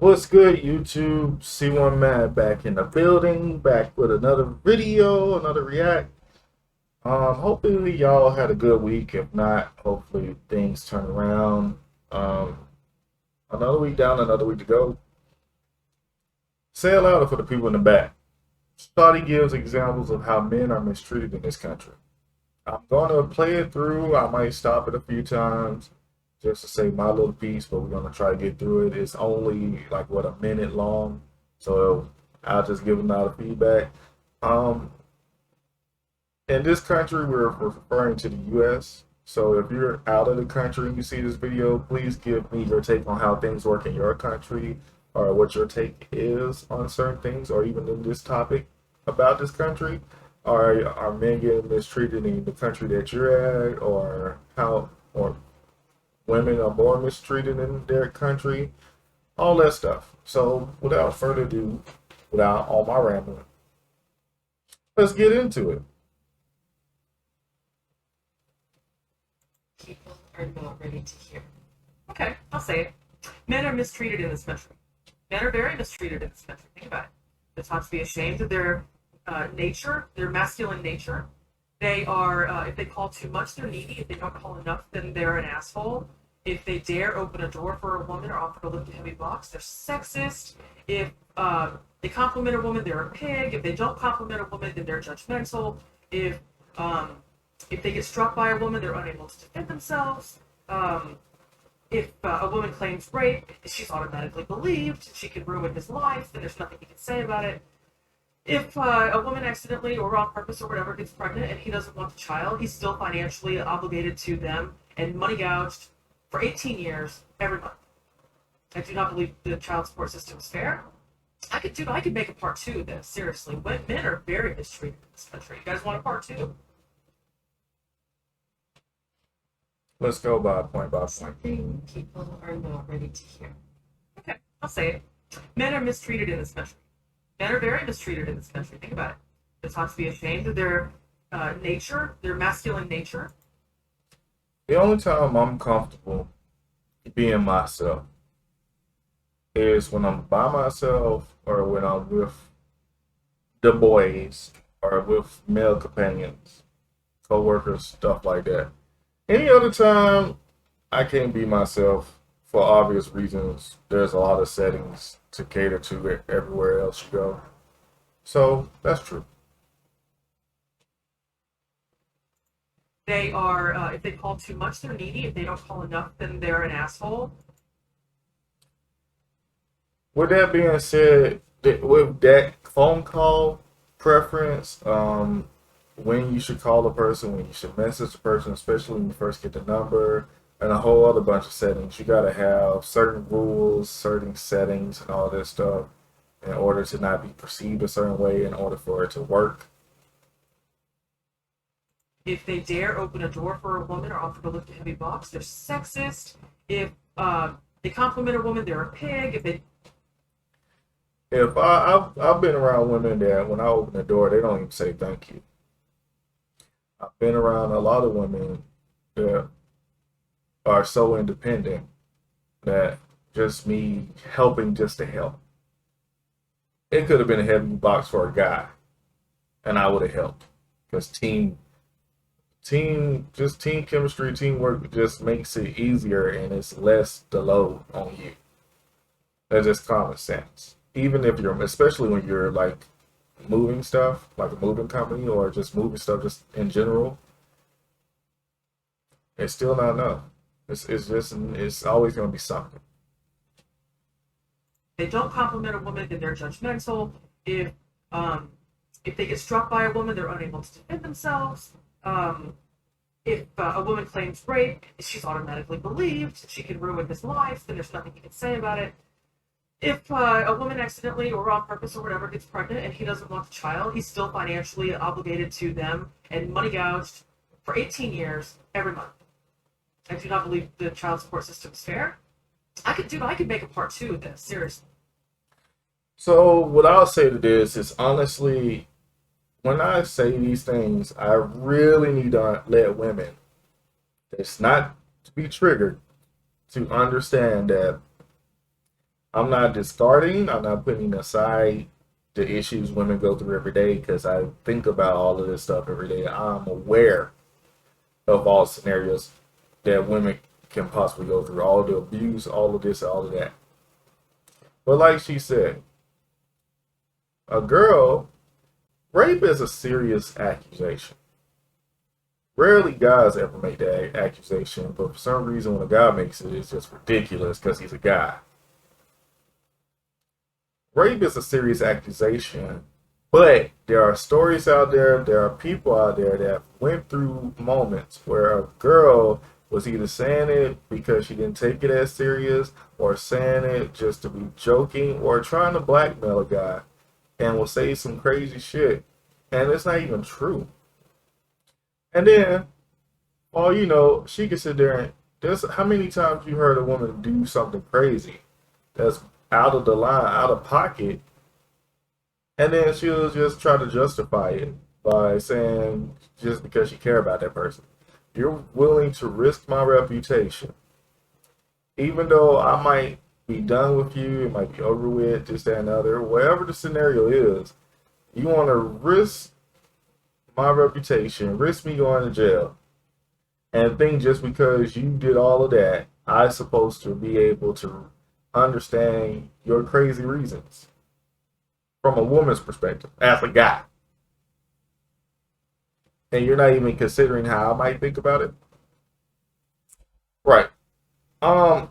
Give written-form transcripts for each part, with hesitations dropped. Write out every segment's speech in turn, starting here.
What's good, YouTube? C1 Man back in the building, back with another video, another react. Hopefully y'all had a good week. If not, hopefully things turn around. Um, Another week down, another week to go. Say it louder for the people in the back. Shawty gives examples of how men are mistreated in this country. I'm gonna play it through. I might stop it a few times just to say my little piece, but we're gonna try to get through it. It's only like what, a minute long, so I'll just give them out of feedback. Um, in this country, we're referring to the U.S. So if you're out of the country and you see this video, please give me your take on how things work in your country, or what your take is on certain things, or even in this topic about this country. Are men getting mistreated in the country that you're at, or how, or women are more mistreated in their country, all that stuff. So without further ado, without all my rambling, let's get into it. People are not ready to hear. Okay, I'll say it. Men are mistreated in this country. Men are very mistreated in this country. Think about it. They're taught to be ashamed of their nature, their masculine nature. They are, if they call too much, they're needy. If they don't call enough, then they're an asshole. If they dare open a door for a woman or offer to lift a heavy box, they're sexist. If they compliment a woman, they're a pig. If they don't compliment a woman, then they're judgmental. If um, if they get struck by a woman, they're unable to defend themselves. If a woman claims rape, she's automatically believed. She can ruin his life, then there's nothing he can say about it. If a woman accidentally or on purpose or whatever gets pregnant and he doesn't want the child, he's still financially obligated to them and money gouged for 18 years every month. I do not believe the child support system is fair. I could make a part two of this, seriously. Men are very mistreated in this country. You guys want a part two? Let's go by point by point. Something people are not ready to hear. Okay, I'll say it. Men are mistreated in this country. Men are very mistreated in this country. Think about it. They're taught to be ashamed of their nature, their masculine nature. The only time I'm comfortable being myself is when I'm by myself, or when I'm with the boys, or with male companions, co-workers, stuff like that. Any other time, I can't be myself for obvious reasons. There's a lot of settings to cater to it everywhere else you go. So that's true. They are, if they call too much, they're needy. If they don't call enough, then they're an asshole. With that being said, with that phone call preference, when you should call a person, when you should message a person, especially when you first get the number, and a whole other bunch of settings. You gotta have certain rules, certain settings, and all this stuff in order to not be perceived a certain way, in order for it to work. If they dare open a door for a woman or offer to lift a heavy box, they're sexist. If they compliment a woman, they're a pig. If I've been around women that when I open the door, they don't even say thank you. I've been around a lot of women that are so independent that just me helping just to help. It could have been a heavy box for a guy, and I would have helped, because team chemistry, teamwork just makes it easier, and it's less the load on you. That's just common sense. Even if you're, especially when you're like moving stuff, like a moving company, or just moving stuff just in general, it's still not enough. It's always going to be something. They don't compliment a woman, then they're judgmental. If they get struck by a woman, they're unable to defend themselves. If a woman claims rape, she's automatically believed. She can ruin his life, then there's nothing he can say about it. If a woman accidentally or on purpose or whatever gets pregnant and he doesn't want the child, he's still financially obligated to them and money gouged for 18 years every month. I do not believe the child support system is fair. I could make a part two of this, seriously. So what I'll say to this is, honestly, when I say these things, I really need to let women, it's not to be triggered, to understand that I'm not discarding, I'm not putting aside the issues women go through every day because I think about all of this stuff every day. I'm aware of all scenarios that women can possibly go through, all the abuse, all of this, all of that. But like she said, a girl, rape is a serious accusation. Rarely guys ever make that accusation, but for some reason when a guy makes it, it's just ridiculous because he's a guy. Rape is a serious accusation, but there are stories out there are people out there that went through moments where a girl was either saying it because she didn't take it as serious, or saying it just to be joking, or trying to blackmail a guy and will say some crazy shit, and it's not even true. And then, all you know, she can sit there and just how many times you heard a woman do something crazy that's out of the line, out of pocket, and then she'll just try to justify it by saying just because she care about that person. You're willing to risk my reputation, even though I might be done with you, it might be over with, this, that, and other, whatever the scenario is. You want to risk my reputation, risk me going to jail, and think just because you did all of that, I'm supposed to be able to understand your crazy reasons from a woman's perspective as a guy. And you're not even considering how I might think about it. Right. Um,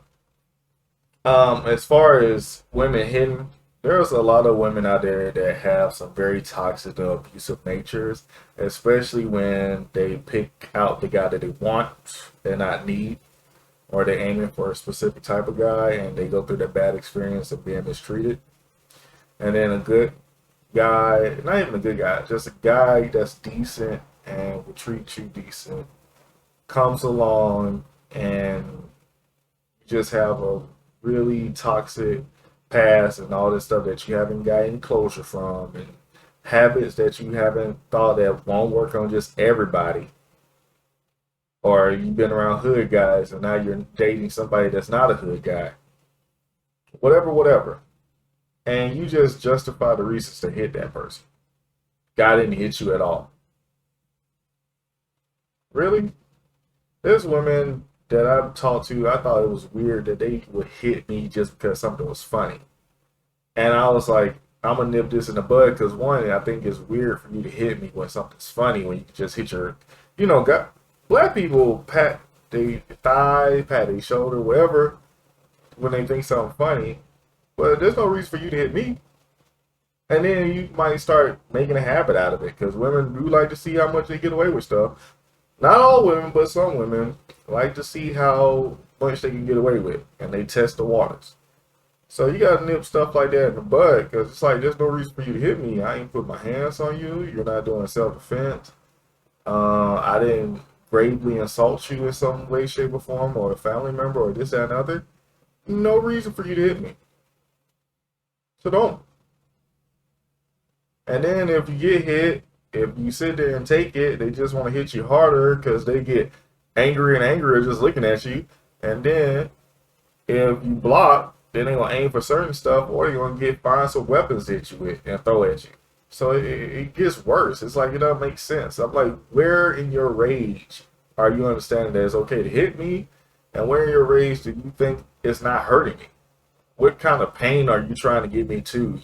as far as women hitting, there's a lot of women out there that have some very toxic and abusive natures, especially when they pick out the guy that they want and not need, or they're aiming for a specific type of guy and they go through that bad experience of being mistreated. And then a good guy, not even a good guy, just a guy that's decent and will treat you decent, comes along and you just have a really toxic past and all this stuff that you haven't gotten closure from, and habits that you haven't thought that won't work on just everybody, or you've been around hood guys and now you're dating somebody that's not a hood guy, whatever, and you just justify the reasons to hit that person. God didn't hit you at all. Really? There's women that I've talked to, I thought it was weird that they would hit me just because something was funny. And I was like, I'm gonna nip this in the bud because one, I think it's weird for you to hit me when something's funny when you can just hit your, got black people pat their thigh, pat their shoulder, whatever, when they think something funny. But there's no reason for you to hit me. And then you might start making a habit out of it because women do like to see how much they get away with stuff. Not all women, but some women like to see how much they can get away with, and they test the waters. So you gotta nip stuff like that in the bud, because it's like there's no reason for you to hit me. I ain't put my hands on you. You're not doing self-defense. I didn't gravely insult you in some way, shape, or form, or a family member, or this, that, and other. No reason for you to hit me. So don't. And then if you get hit, if you sit there and take it, they just want to hit you harder because they get angry and angrier just looking at you. And then if you block, then they're going to aim for certain stuff, or you're going to find some weapons to hit you with and throw at you. So it gets worse. It's like it doesn't make sense. I'm like, where in your rage are you understanding that it's okay to hit me? And where in your rage do you think it's not hurting me? What kind of pain are you trying to get me to?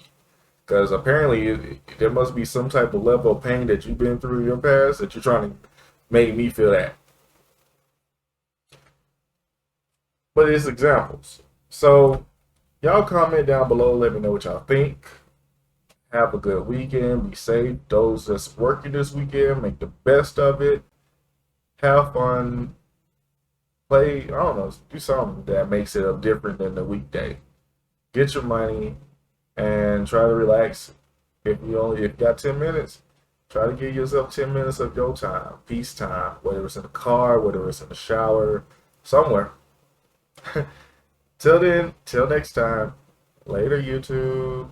Because apparently there must be some type of level of pain that you've been through in your past that you're trying to make me feel that. But it's examples. So y'all comment down below. Let me know what y'all think. Have a good weekend. Be safe. Those that's working this weekend, make the best of it. Have fun. Play, I don't know, do something that makes it different than the weekday. Get your money and try to relax. If you got 10 minutes, try to give yourself 10 minutes of your time, peace time, whether it's in the car, whether it's in the shower, somewhere. Till then, till next time, later YouTube.